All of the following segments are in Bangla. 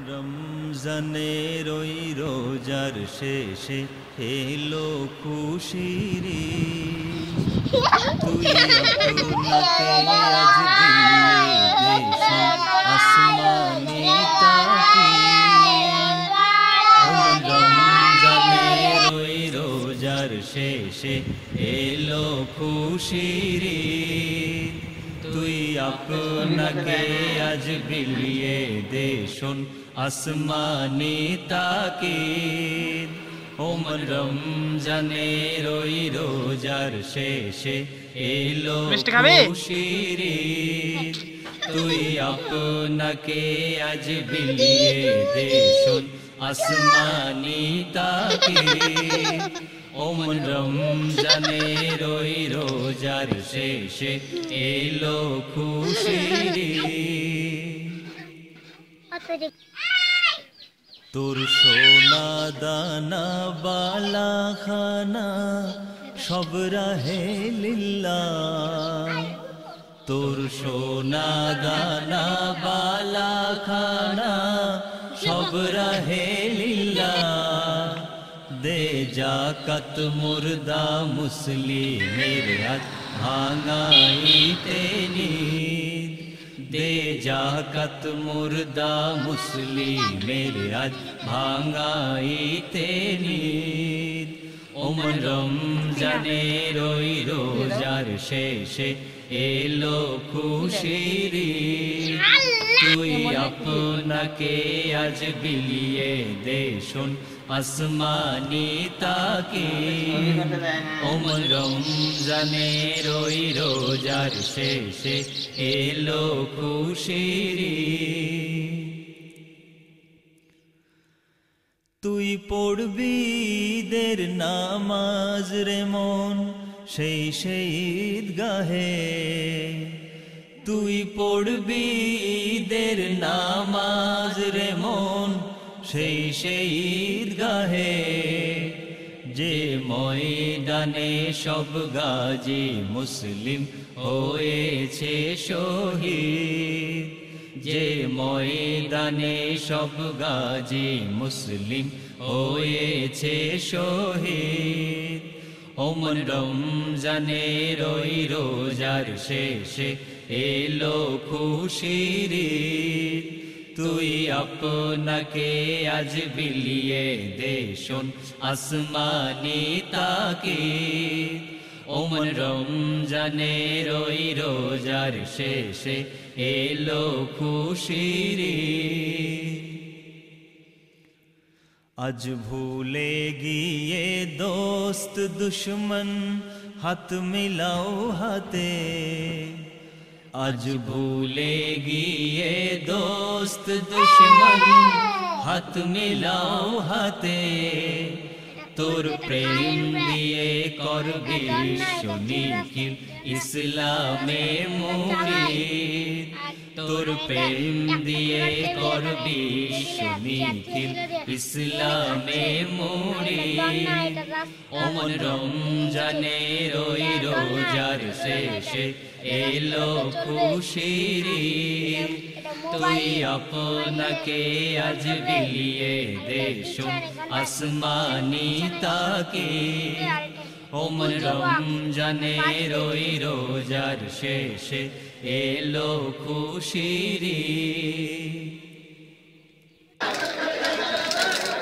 রমজানের ওই রোজার শেষে এলো খুশির তুই আপনাকে আজ দিলে দেশ আসমানি তাকি রমজানের ওই রোজার শেষে এলো খুশির তুই আপনাকে আজ বিলিয়ে দে শোন আসমানি তাকিদ ওমর রমজানের ওই রোজার শেষে এলো খুশির তুই আপনাকে আজ বিলিয়ে দে শোন আসমানি তাকিদ ওমর রমজানের ওই রোজার শেষে এলো খুশির তোর সোনা দানা বালা খানা সব রাহে লিল্লাহ তোর সোনা দানা বালা খানা সব রাহে লিল্লাহ দে জাকাত মুর্দা মুসলিমের হাত ভাঙাইতে নিদ দে জাকাত মুর্দা মুসলিমের হাত ভাঙাইতে নিদ ওমর রমজানের ওই রোজার শেষে এলো খুশির তুই আপনাকে আজ বিলিয়ে দে শোন আসমানি তাকিদ ওমর রমজানের ওই রোজার শেষে এলো খুশির তুই পড়বি ঈদের নামাজ রে মন সেই ঈদগাহে তুই পড়বি ঈদের নামাজ রে মন সেই ঈদগাহে যে ময়দানে সব গাজী মুসলিম হয়েছে শহীদ যে ময়দানে সব গাজী মুসলিম হয়েছে শহীদ ওমর রমজানের ওই রোজার শেষে এলো খুশির তুই আপনাকে আজ বিলিয়ে দে শোন আসমানি তাকিদ ওমর রমজানের ওই রোজার শেষে এলো খুশির আজ ভুলে গিয়ে দোস্ত দুশ্মন হাত মিলাও হাতে আজ ভুলে গিয়ে দোস্ত দুশ্মন হাত মিলাও হাতে তোর প্রেম দিয়ে করবি নিখিল ইসলামে মুরিদ তোর প্রেম দিয়ে করবি নিখিল ইসলামে মুরিদ ওমর রমজানের ওই রোজার শেষে এলো খুশির তুই আপনাকে আজ বিলিয়ে দে শোন আসমানি তাকিদ ওমর রমজানের ওই রোজার শেষে এলো খুশির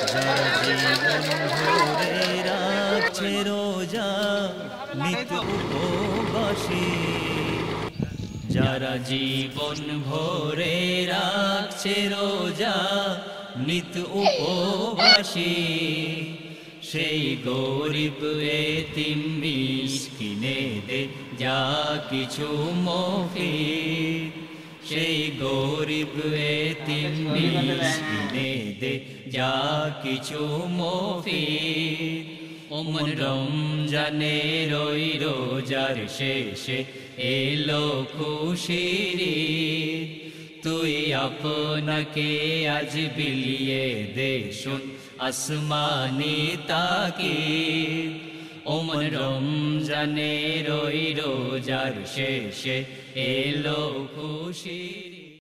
যারা জীবন ভরে রাখছে রোজা নিত উপবাসী যারা জীবন ভরে রাখছে রোজা নিত উপবাসী সেই গরিব এতিম মিসকিনে দে যা কিছু মফিদ সেই গরিব এতিম মিসকিনে দে যা কিছু মফিদ ওমর রমজানের ওই রোজার শেষে এলো খুশির তুই আপনাকে আজ বিলিয়ে দে শোন আসমানি তাকিদ ওমর রমজানের ওই রোজার শেষে এলো খুশির